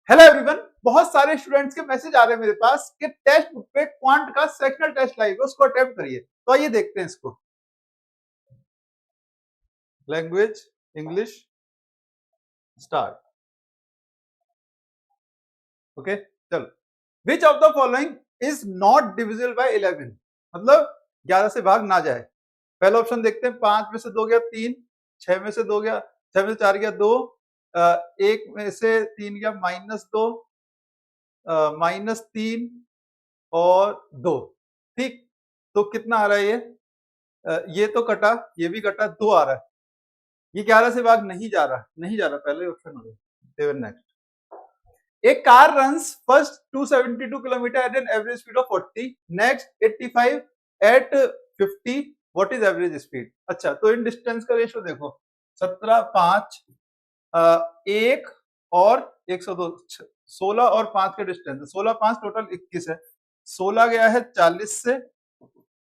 Hello everyone. बहुत सारे students के मैसेज आ रहे हैं मेरे पास कि टेक्स्ट बुक पे क्वांट का सेक्शनल टेस्ट लाइव उसको अटेम्प्ट करिए। तो आइए देखते हैं इसको। Language English start. ओके चलो। Which of the following is not divisible by 11? मतलब 11 से भाग ना जाए। पहला ऑप्शन देखते हैं। 5 में से 2 गया 3, 6 में से 2 गया, 6 में से 4 गया 2, 1 में से 3 गया -2, -3 और 2। ठीक, तो कितना आ रहा है ये तो कटा, ये भी कटा, 2 आ रहा है। ये 11 से भाग नहीं जा रहा, नहीं जा रहा, पहले ऑप्शन हो गया। Next. A car runs first 272 kilometre at an average speed of 40, next 85 at 50. What is average speed? अच्छा, तो इन डिस्टेंस का रेशियो देखो, 17, 5, 1 और 102, 16 और 5 के डिस्टेंस, 16, 5 टोटल 21 है। 16 गया है 40 से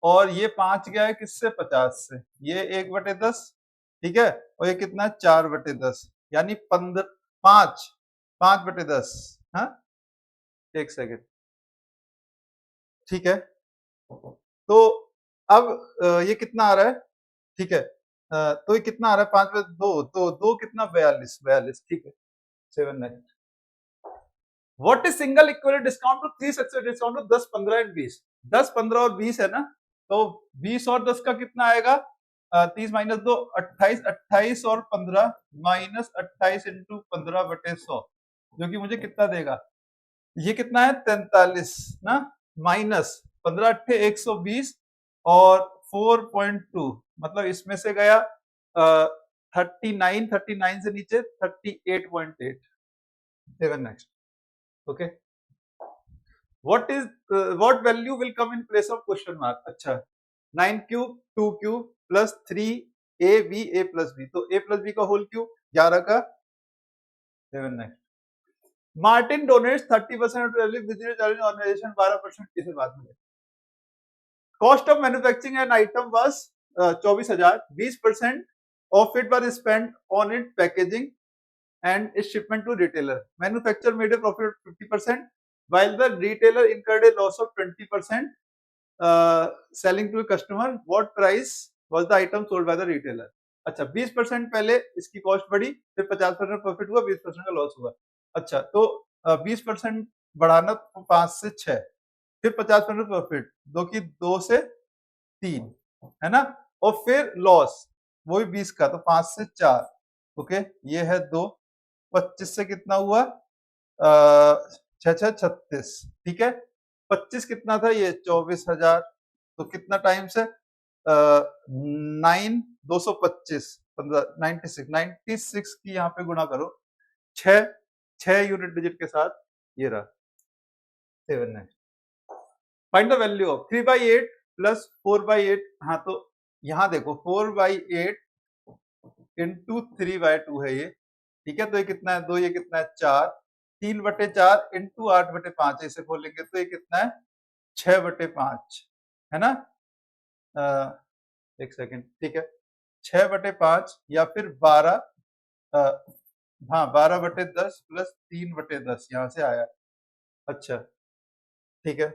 और ये 5 गया है किससे? 50 से। ये 1/10, ठीक है, और ये कितना? 4/10, यानी 5/10। हाँ, एक सेकेंड, ठीक है। तो अब ये कितना आ रहा है? ठीक है, तो ये कितना आ रहा है? 5/2, तो 2 कितना? 42, ठीक है। 7 next. What is single equal discount to 3 successive discount to 10, 15 and 20? 10, 15 और 20 है ना, तो 20 और 10 का कितना आएगा? 30 - 2 28, 28 और 15 -28 × 15/100, जो कि मुझे कितना देगा? ये कितना है? 43 ना, माइनस 15 8 120 और 4.2, मतलब इसमें से गया 39, 39 से नीचे 38.8। 7 next. Okay, what value will come in place of question mark? अच्छा, 9 cube 2 cube plus 3ab a plus b, तो a प्लस b का होल क्यूब 11 का। 7 next. Martin donates 30% of visitor challenge organization 12% किसे बात में? Cost of manufacturing an item was 24,000, 20% of it was spent on it packaging and its shipment to retailer. Manufacturer made a profit of 50%, while the retailer incurred a loss of 20%. Selling to a customer, what price was the item sold by the retailer? अच्छा, 20% पहले इसकी cost बढ़ी, फिर 50% profit हुआ, 20% का loss हुआ। अच्छा, तो 20% बढ़ाना 5 से 6, फिर 50% प्रॉफिट, 2 की 2 से 3, है ना, और फिर लॉस वही 20 का, तो 5 से 4। ओके, ये है 2, 25 से कितना हुआ? 6 6 36, ठीक है। 25 कितना था? ये 24,000, तो कितना टाइम से? 9 225 15 96, 96 की यहाँ पे गुणा करो 6 यूनिट डिजिट के साथ, ये रहा 7 है। Find the value of 3/8 plus 4/8। हाँ, तो यहाँ देखो 4/8 इंटू 3/2 है ये, ठीक है, तो ये कितना है? 2, ये कितना है? 4, 3/4 इंटू 8/5, ऐसे खोलेंगे तो ये कितना है? 6/5, है ना। एक सेकेंड, ठीक है, 6/5 या फिर 12, हाँ 12/10 प्लस 3/10 यहाँ से आया। अच्छा, ठीक है,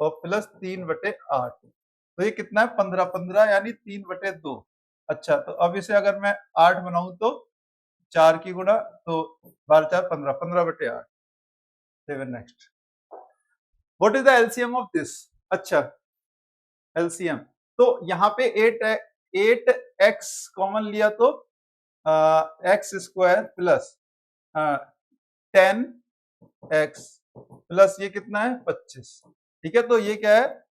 और प्लस 3/8, तो ये कितना है? 15, 15 यानी 3/2। अच्छा, तो अब इसे अगर मैं 8 बनाऊं तो 4 की गुणा, तो 12 4 15, 15/8। 7 next. What is the LCM of this? अच्छा, एलसीएम, तो यहाँ पे 8x कॉमन लिया तो x² प्लस 10x प्लस ये कितना है? 25, ठीक है, तो ये क्या है?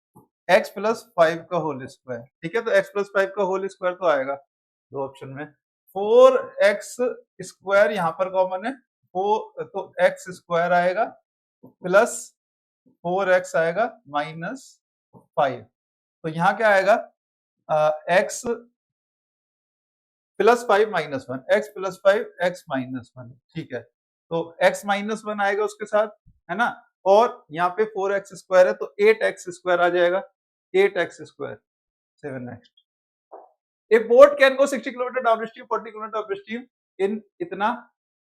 x + 5 का होल स्क्वायर, ठीक है, तो x + 5 का होल स्क्वायर तो आएगा दो ऑप्शन में। 4x² यहाँ पर कॉमन है, 4, तो x² आएगा प्लस 4x आएगा -5, तो यहाँ क्या आएगा? x + 5 -1, x + 5 x -1, ठीक है, तो x -1 आएगा उसके साथ, है ना, और यहाँ पे 4x² है तो 8x² आ जाएगा, 8x²। 7 next. A boat can go 60 km downstream, 40 km upstream in इतना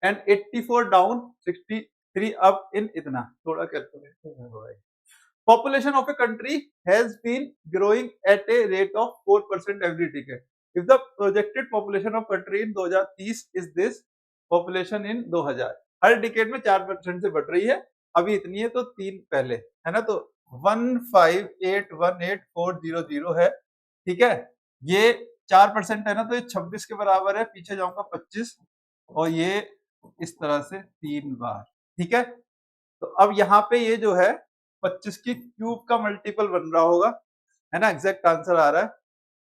and 84 down, 60 3 अप इन इतना, थोड़ा कैलकुलेशन है भाई। Population of a country has been growing at a rate of 4% every decade. If the projected population of country in 2030 is this population in 2000, her decade में 4% से बढ़ रही है, अभी इतनी है तो 3 पहले है ना, तो 15818,400 है, ठीक है। ये 4% है ना, तो ये 26 के बराबर है, पीछे जाऊंगा 25 और ये इस तरह से 3 बार, ठीक है। तो अब यहाँ पे ये जो है 25 की क्यूब का मल्टीपल बन रहा होगा, है ना, एग्जैक्ट आंसर आ रहा है।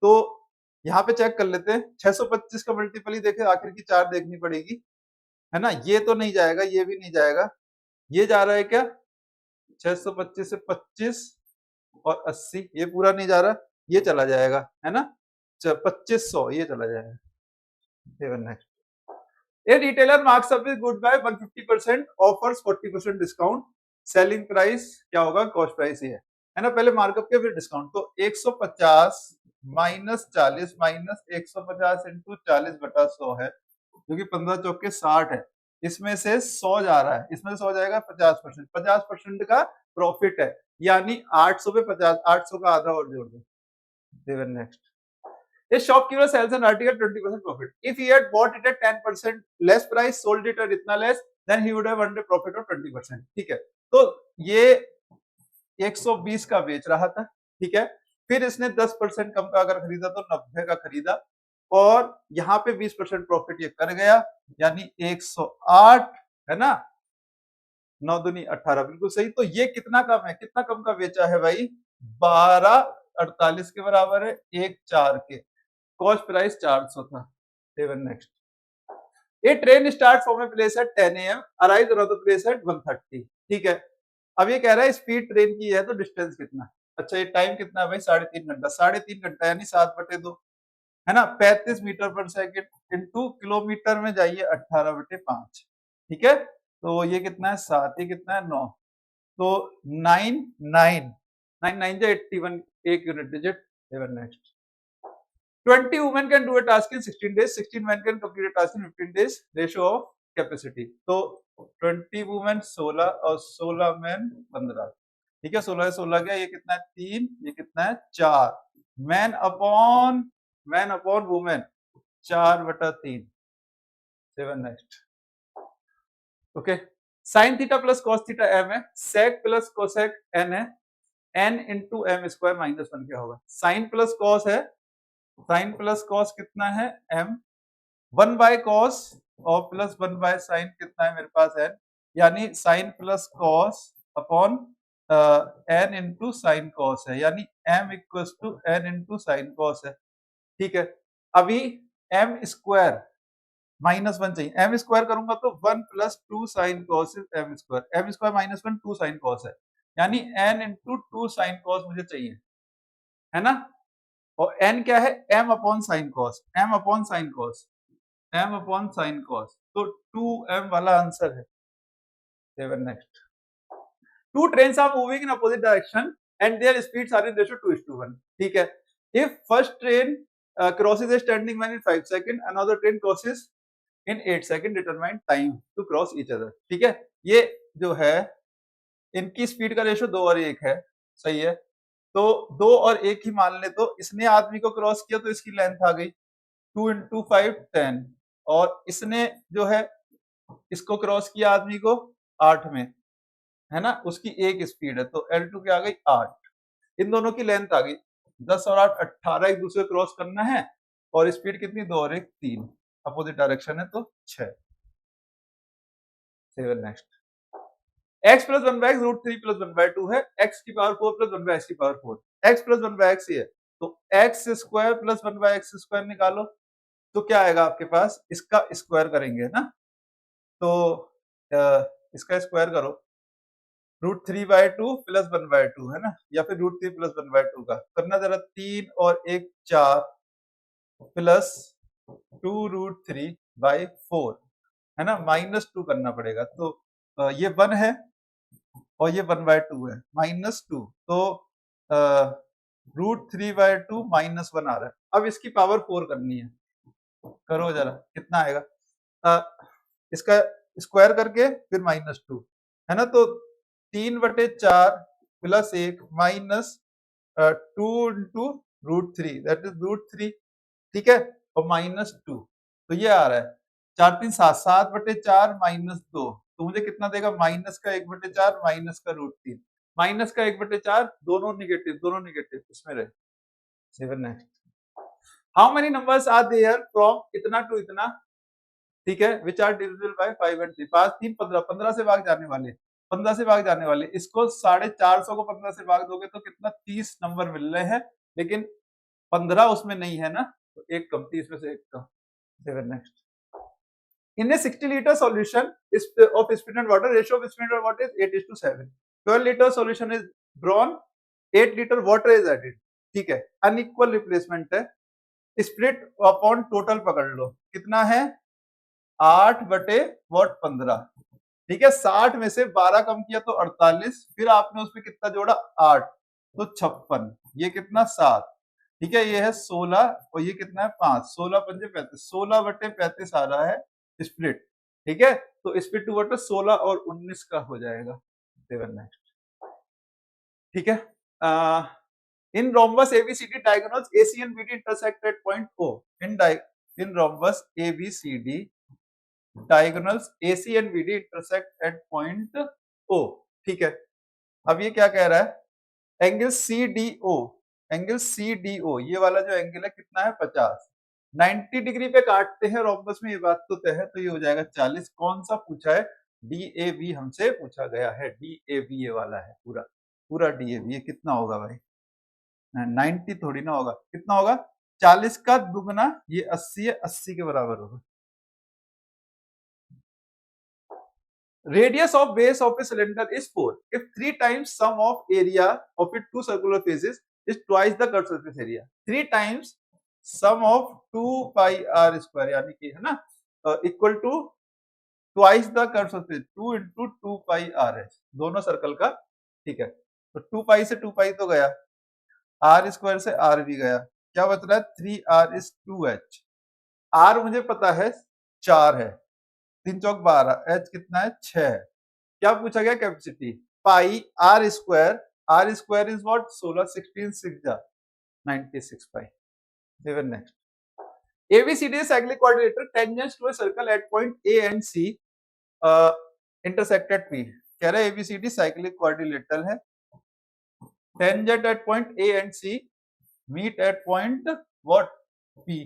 तो यहाँ पे चेक कर लेते हैं, 625 का मल्टीपल ही देखे, आखिर की 4 देखनी पड़ेगी, है ना। ये तो नहीं जाएगा, ये भी नहीं जाएगा, ये जा रहा है क्या 625 से 25 और 80, ये पूरा नहीं जा रहा, ये चला जाएगा, है ना, 2500 ये चला जाएगा। Next, A retailer marks up his good by 150%, offers 40% discount, selling price क्या होगा, कॉस्ट प्राइस ही है ना, पहले मार्कअप के फिर डिस्काउंट, तो 150 माइनस 40 माइनस 150 इंटू 40 बटा 100 है, जो कि 15 चौके 60 है, इसमें से 100 जा रहा है, इसमें से 100 जाएगा 50%, 50% का प्रॉफिट है, यानी 800 पे 50, 800 का आधा और जोड़ दो। Next, a shopkeeper sells an article 20% profit. If he had bought it at 10% less price, sold it at इतना less, then he would have earned a profit of 20%. ठीक है, तो ये 120 का बेच रहा था, ठीक है, फिर इसने 10% कम का अगर खरीदा तो 90 का खरीदा, और यहाँ पे 20% प्रॉफिट ये कर गया, यानी 108, है ना, 9 दूनी 18, बिल्कुल सही। तो ये कितना कम है, कितना कम का बेचा है भाई, 1248 के बराबर है, 1,4 के, कॉस्ट प्राइस 400 था। Next, A train start from a place at 10 AM, arrive another place at 1:30, ठीक है। अब ये कह रहा है स्पीड ट्रेन की है, तो डिस्टेंस कितना, अच्छा ये टाइम कितना है भाई, 3.5 घंटा, 3.5 घंटा यानी 7/2, है ना, 35 मीटर पर सेकेंड इंटू किलोमीटर में जाइए 18/5, ठीक है, तो ये कितना है 7, ये कितना है 9, तो 9 जो 81, एक unit digit. Next, 20 women can do a task in 16 days, 16 men can complete a task in 15 days, ratio of capacity, तो 20 women 16 और 16 men 15, ठीक है, 16 से 16 गया, ये कितना है 3, ये कितना है 4, man upon women 4/3। Next, okay, sine theta plus cos theta m है, सेक प्लस कोसेक n है, n into m square minus 1 क्या होगा, साइन प्लस कॉस है, साइन प्लस कॉस कितना है m, 1 बाय कॉस और प्लस 1 बाय साइन कितना है मेरे पास n, यानी sine plus cos upon n into sine cos है, यानी m equal to n into sine cos है, ठीक है। अभी m स्क्वायर माइनस 1 चाहिए, m स्क्वायर करूंगा तो 1 plus 2 sine cos m square, m square minus 1 2 sign cos है, यानी n इंटू 2 साइन कॉस मुझे चाहिए, है ना, और n क्या है, m upon sine cos, m upon sine cos, m upon sine cos, तो 2m वाला आंसर है। Next, two trains are moving in opposite direction and their speeds are in ratio 2:1, ठीक है। If first train crosses a standing man in 5 seconds, another train crosses in 8 seconds, determine time to cross each other, ठीक है। ये जो है इनकी speed का ratio 2 और 1 है, सही है, तो 2 और 1 ही मान ले, तो इसने आदमी को क्रॉस किया तो इसकी लेंथ आ गई 2 इंटू 5 10, और इसने जो है इसको क्रॉस किया आदमी को 8 में, है ना, उसकी एक स्पीड है, तो L2 क्या आ गई 8, इन दोनों की लेंथ आ गई 10 और 8 18, एक दूसरे क्रॉस करना है, और स्पीड कितनी 2 और 1 3, अपोजिट डायरेक्शन है तो 6। Next, x plus 1/x root 3 plus 1/2 है, x की पावर 4 प्लस 1/x की पावर 4, x प्लस 1/x ही है, तो x square plus 1/x square निकालो, तो क्या आएगा आपके पास, इसका स्क्वायर करेंगे ना, तो इसका स्क्वायर करो, रूट 3/2 प्लस 1/2 है ना, या फिर रूट 3 प्लस 1/2 का करना, जरा 3 और 1 4 प्लस 2 रूट 3/4, है ना, -2 करना पड़ेगा, तो ये 1 है और ये 1/2 है, -2, तो रूट 3/2 -1 आ रहा है। अब इसकी पावर 4 करनी है, करो जरा कितना आएगा, इसका स्क्वायर करके फिर -2, है ना, तो 3/4 plus 1 minus 2 into √3 that is √3, ठीक है, और -2, तो ये आ रहा है 4 3 7 7/4 -2, तो मुझे कितना देगा, माइनस का 1/4 माइनस का √3, माइनस का 1/4, दोनों नेगेटिव इसमें रहे। 7 next, how many numbers are there from इतना टू इतना, ठीक है, which are divisible by 5 and 3, 5 3 15, 15 से भाग जाने वाले, 15 से भाग जाने वाले, इसको 450 को 15 से भाग दोगे तो कितना 30 नंबर मिल रहे हैं, लेकिन 15 उसमें नहीं है ना, तो एक कम, 30 में से एक कम। 7 next, in a 60 liter solution of spinach water, ratio of spinach water is 8:7, 12 liter solution is drawn, 8 liter water is added, ठीक है, अनइक्वल रिप्लेसमेंट है, स्प्लिट अपॉन टोटल पकड़ लो, कितना है 8/15, ठीक है, 60 में से 12 कम किया तो 48, फिर आपने उसमें कितना जोड़ा 8, तो 56, ये कितना 7, ठीक है, ये है 16 और ये कितना है 5, 16 पंजे 35, 16/35 आ रहा है स्प्लिट, ठीक है, तो स्प्लिट 2/16 और 19 का हो जाएगा। 7 नेक्स्ट, ठीक है, इन rhombus ABCD diagonals AC and BD intersect at point O, in rhombus ABCD diagonals AC and BD intersect at point O, ठीक है, अब ये क्या कह रहा है, एंगल CDO, एंगल CDO ये वाला जो एंगल है कितना है 50, 90 डिग्री पे काटते हैं रोम्बस में, ये बात तो तय है, तो ये हो जाएगा 40, कौन सा पूछा है, DAB हमसे पूछा गया है, DAB ये वाला है, पूरा पूरा DAB, ये कितना होगा भाई, 90 थोड़ी ना होगा, कितना होगा 40 का दुगना, ये 80 है, 80 के बराबर होगा। Radius of base of a cylinder is 4 if 3 times sum of area of its two circular faces is twice the curved surface area, 3 times sum of 2 pi r square, यानी कि है ना, equal to twice the curve surface, 2 into 2 pi r है दोनों circle का, ठीक है, तो 2 पाई से 2 पाई तो गया, r स्क्वायर से r भी गया, क्या बच रहा है 3r is 2h, r मुझे पता है 4 है, 3 चौक 12, h कितना है 6 है, क्या पूछा गया capacity, pi r square is what 16, 16 6 जा 96 पाई। 7 next, ABCD is cyclic quadrilateral tangents to a circle at point A and C intersect at P, कह रहा है ABCD साइक्लिक क्वाड्रिलेटरल है, tangent at point A and C meet at point what P,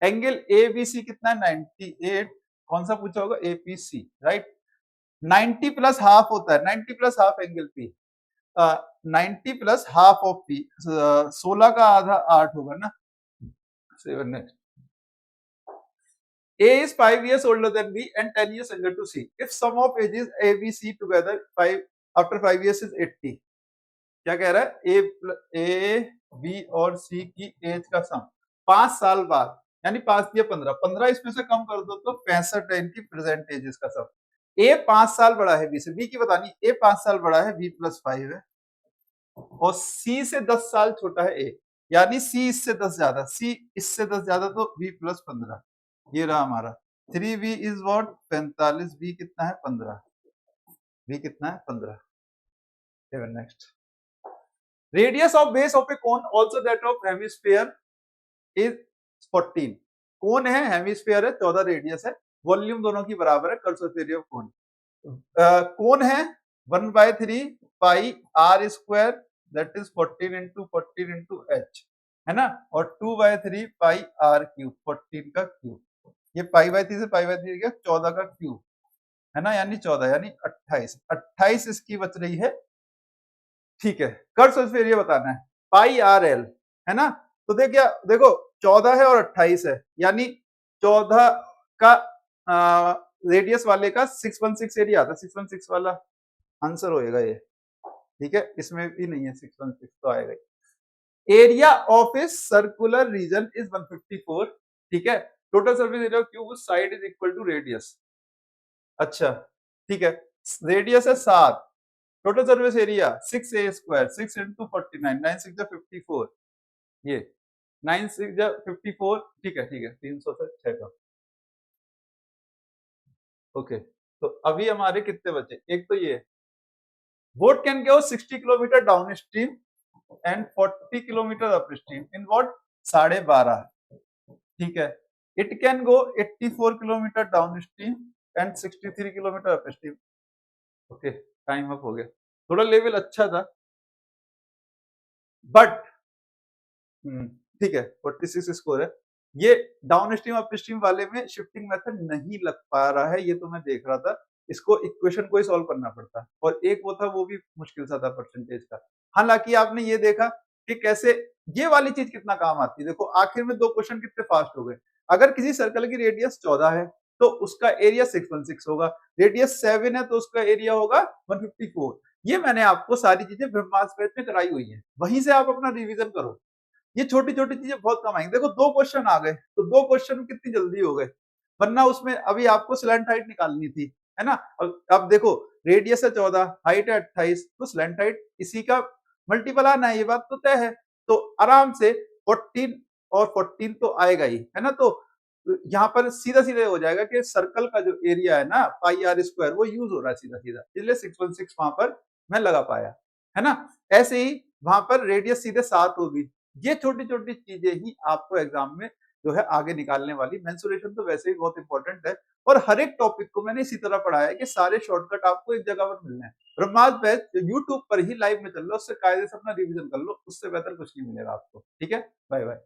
angle ABC कितना है 98, कौन सा पूछा होगा APC, राइट, 90 प्लस हाफ होता है, 90 plus half angle P, 90 plus half of P, 16 का आधा 8 होगा ना। 7 next, A is 5 years older than B and 10 years younger to C. If sum of ages A, B, C together 5 after 5 years is 80. क्या कह रहा है A, B और C की एज का सम 5 साल बाद, यानी 5 दिया 15, 15 इसमें से कम कर दो तो 65 है इनकी प्रेजेंट एजेस का सम। A 5 साल बड़ा है B से, B की बतानी, A 5 साल बड़ा है, B +5 है, और C से 10 साल छोटा है A, यानी C इससे 10 ज्यादा, C इससे 10 ज्यादा तो B +15, ये रहा हमारा 3B इज व्हाट 45, B कितना है 15, B कितना है 15। 7 next, radius of base of A cone also that of hemisphere is 14, कोन है हेमिस्फीयर है 14 रेडियस है, वॉल्यूम दोनों की बराबर है, curve surface area of cone, cone है 1/3 pi r square that is 14 into 14 into h, है ना, और 2/3 पाई r क्यूब, 14 का क्यूब, ये पाई/3 से पाई/3 गया 14 का क्यूब, है ना, यानी 14, यानी 28, 28 इसकी बच रही है, ठीक है, कर्व सरफेस एरिया बताना है, पाई आर एल, है ना, तो देखो 14 है और 28 है, यानी 14 का रेडियस वाले का 616 एरिया आता है, 616 वाला आंसर होएगा ये, ठीक है, इसमें भी नहीं है 616 तो आएगा, area of a circular region is 154, ठीक है, total surface area cube side is equal to radius, अच्छा ठीक है, रेडियस है 7, total surface area 6a square 6 into 49, 9 6 जा 54, ये 9 6 जा 54, ठीक है 300 से 6 का, ओके, तो अभी हमारे कितने बचे, एक तो ये boat can go 60 kilometre down stream and 40 kilometre up stream in what 12.5, ठीक है। It can go 84 kilometre down stream and 63 kilometre up stream. Okay, time up हो गया, थोड़ा लेवल अच्छा था बट ठीक है 46 स्कोर है। ये डाउन स्ट्रीम अप स्ट्रीम वाले में शिफ्टिंग मेथड नहीं लग पा रहा है, ये तो मैं देख रहा था, इसको इक्वेशन को ही सॉल्व करना पड़ता, और एक वो था वो भी मुश्किल सा था परसेंटेज का। हालांकि आपने ये देखा कि कैसे ये वाली चीज कितना काम आती है। देखो आखिर में दो क्वेश्चन कितने फास्ट हो गए। अगर किसी सर्कल की रेडियस 14 है तो उसका एरिया 616 होगा, रेडियस 7 है तो उसका एरिया होगा 154। ये मैंने आपको सारी चीजें ब्रह्मास्त्र बैच में कराई हुई है, वहीं से आप अपना रिविजन करो। ये छोटी छोटी चीजें बहुत कम आएंगी। देखो दो क्वेश्चन आ गए तो दो क्वेश्चन कितनी जल्दी हो गए, वरना उसमें अभी आपको स्लैंट हाइट निकालनी थी, है ना। अब देखो रेडियस है 14, हाइट है 28, तो स्लैंट हाइट इसी का मल्टीपल आना है, ये बात तो तय है। तो आराम से 14 और 14 तो आएगा ही, है ना। तो यहाँ पर सीधा सीधा हो जाएगा कि सर्कल का जो एरिया है ना पाई आर स्क्वायर वो यूज हो रहा है सीधा सीधा, इसलिए 616 वहां पर मैं लगा पाया, है ना। ऐसे ही वहां पर रेडियस सीधे 7 होगी। ये छोटी छोटी चीजें ही आपको एग्जाम में जो है आगे निकालने वाली। मेंसुरेशन तो वैसे ही बहुत इंपॉर्टेंट है, और हर एक टॉपिक को मैंने इसी तरह पढ़ाया है कि सारे शॉर्टकट आपको एक जगह पर मिलने हैं। ब्रह्मास्त्र बैच जो यूट्यूब पर ही लाइव में चल रहा है उससे कायदे से अपना रिवीजन कर लो, उससे बेहतर कुछ नहीं मिलेगा आपको। ठीक है, बाय बाय।